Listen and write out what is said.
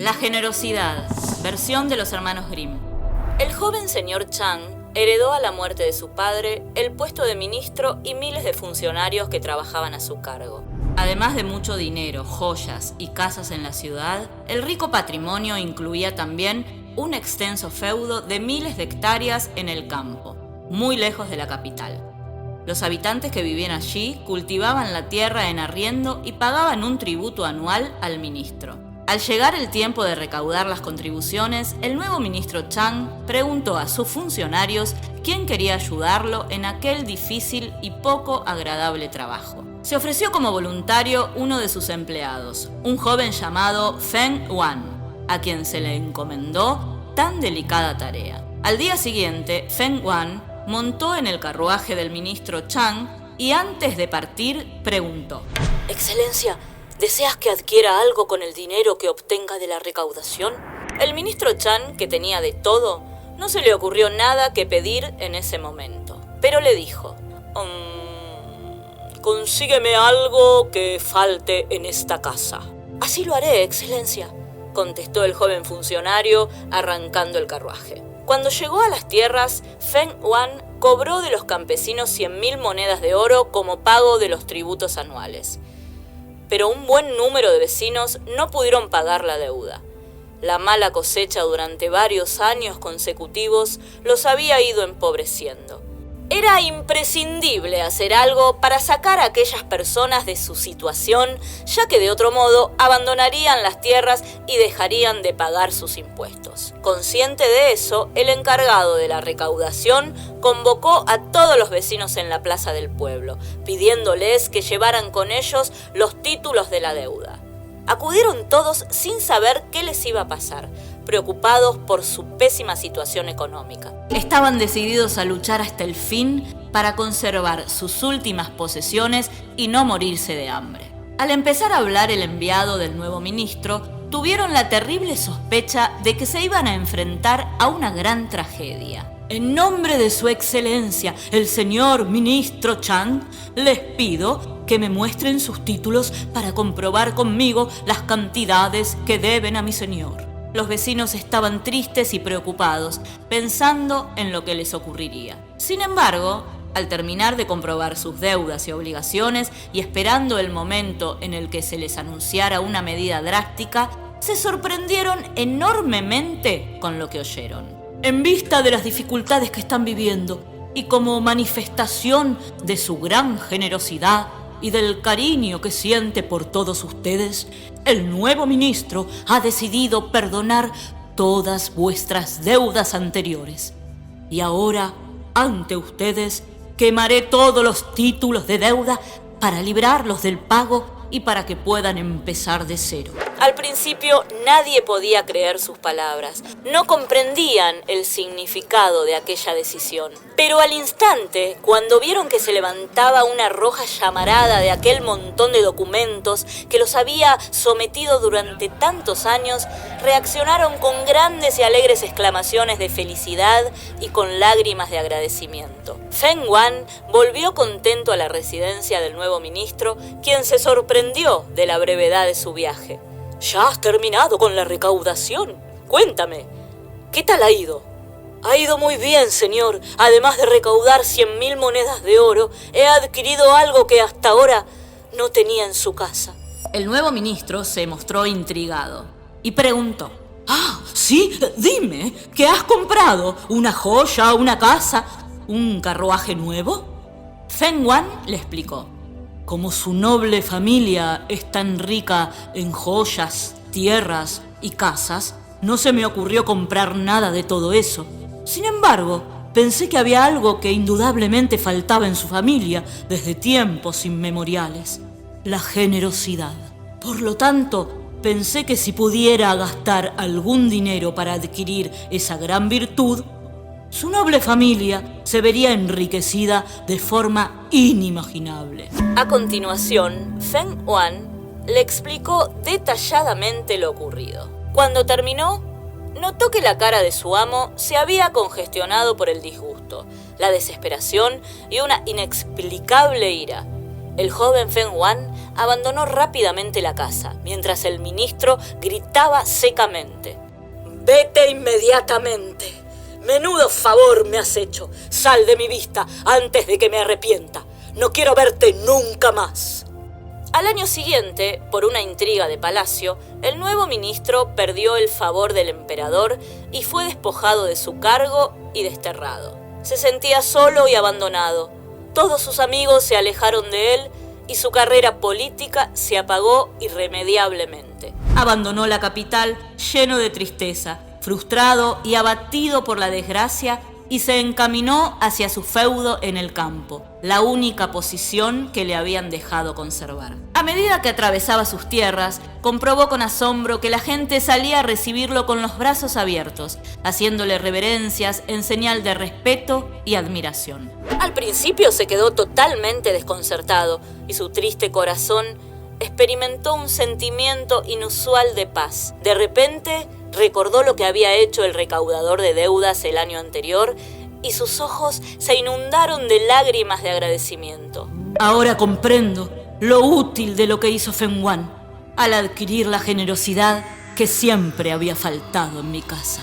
La generosidad, versión de los hermanos Grimm. El joven señor Chang heredó a la muerte de su padre el puesto de ministro y miles de funcionarios que trabajaban a su cargo. Además de mucho dinero, joyas y casas en la ciudad, el rico patrimonio incluía también un extenso feudo de miles de hectáreas en el campo, muy lejos de la capital. Los habitantes que vivían allí cultivaban la tierra en arriendo y pagaban un tributo anual al ministro. Al llegar el tiempo de recaudar las contribuciones, el nuevo ministro Chang preguntó a sus funcionarios quién quería ayudarlo en aquel difícil y poco agradable trabajo. Se ofreció como voluntario uno de sus empleados, un joven llamado Feng Wan, a quien se le encomendó tan delicada tarea. Al día siguiente, Feng Wan montó en el carruaje del ministro Chang y antes de partir preguntó: «Excelencia, ¿deseas que adquiera algo con el dinero que obtenga de la recaudación?» El ministro Chang, que tenía de todo, no se le ocurrió nada que pedir en ese momento, pero le dijo: «Consígueme algo que falte en esta casa». «Así lo haré, excelencia», contestó el joven funcionario arrancando el carruaje. Cuando llegó a las tierras, Feng Wan cobró de los campesinos 100.000 monedas de oro como pago de los tributos anuales. Pero un buen número de vecinos no pudieron pagar la deuda. La mala cosecha durante varios años consecutivos los había ido empobreciendo. Era imprescindible hacer algo para sacar a aquellas personas de su situación, ya que de otro modo abandonarían las tierras y dejarían de pagar sus impuestos. Consciente de eso, el encargado de la recaudación convocó a todos los vecinos en la plaza del pueblo, pidiéndoles que llevaran con ellos los títulos de la deuda. Acudieron todos sin saber qué les iba a pasar, preocupados por su pésima situación económica. Estaban decididos a luchar hasta el fin para conservar sus últimas posesiones y no morirse de hambre. Al empezar a hablar el enviado del nuevo ministro, tuvieron la terrible sospecha de que se iban a enfrentar a una gran tragedia. «En nombre de su excelencia, el señor ministro Chang, les pido que me muestren sus títulos para comprobar conmigo las cantidades que deben a mi señor». Los vecinos estaban tristes y preocupados, pensando en lo que les ocurriría. Sin embargo, al terminar de comprobar sus deudas y obligaciones y esperando el momento en el que se les anunciara una medida drástica, se sorprendieron enormemente con lo que oyeron. «En vista de las dificultades que están viviendo y como manifestación de su gran generosidad y del cariño que siente por todos ustedes, el nuevo ministro ha decidido perdonar todas vuestras deudas anteriores. Y ahora, ante ustedes, quemaré todos los títulos de deuda para librarlos del pago y para que puedan empezar de cero». Al principio nadie podía creer sus palabras, no comprendían el significado de aquella decisión. Pero al instante, cuando vieron que se levantaba una roja llamarada de aquel montón de documentos que los había sometido durante tantos años, reaccionaron con grandes y alegres exclamaciones de felicidad y con lágrimas de agradecimiento. Feng Wan volvió contento a la residencia del nuevo ministro, quien se sorprendió de la brevedad de su viaje. «¿Ya has terminado con la recaudación? Cuéntame, ¿qué tal ha ido?» «Ha ido muy bien, señor. Además de recaudar 100.000 monedas de oro, he adquirido algo que hasta ahora no tenía en su casa». El nuevo ministro se mostró intrigado y preguntó: «Sí, dime, ¿qué has comprado? ¿Una joya, una casa, un carruaje nuevo?» Feng Wan le explicó: «Como su noble familia es tan rica en joyas, tierras y casas, no se me ocurrió comprar nada de todo eso. Sin embargo, pensé que había algo que indudablemente faltaba en su familia desde tiempos inmemoriales: la generosidad. Por lo tanto, pensé que si pudiera gastar algún dinero para adquirir esa gran virtud, su noble familia se vería enriquecida de forma inimaginable». A continuación, Feng Wan le explicó detalladamente lo ocurrido. Cuando terminó, notó que la cara de su amo se había congestionado por el disgusto, la desesperación y una inexplicable ira. El joven Feng Wan abandonó rápidamente la casa, mientras el ministro gritaba secamente: «¡Vete inmediatamente! Menudo favor me has hecho. Sal de mi vista antes de que me arrepienta. No quiero verte nunca más». Al año siguiente, por una intriga de palacio, el nuevo ministro perdió el favor del emperador y fue despojado de su cargo y desterrado. Se sentía solo y abandonado. Todos sus amigos se alejaron de él y su carrera política se apagó irremediablemente. Abandonó la capital lleno de tristeza, frustrado y abatido por la desgracia, y se encaminó hacia su feudo en el campo, la única posición que le habían dejado conservar. A medida que atravesaba sus tierras, comprobó con asombro que la gente salía a recibirlo con los brazos abiertos, haciéndole reverencias en señal de respeto y admiración. Al principio se quedó totalmente desconcertado y su triste corazón experimentó un sentimiento inusual de paz. De repente recordó lo que había hecho el recaudador de deudas el año anterior y sus ojos se inundaron de lágrimas de agradecimiento. Ahora comprendo lo útil de lo que hizo Feng Yuan al adquirir la generosidad que siempre había faltado en mi casa.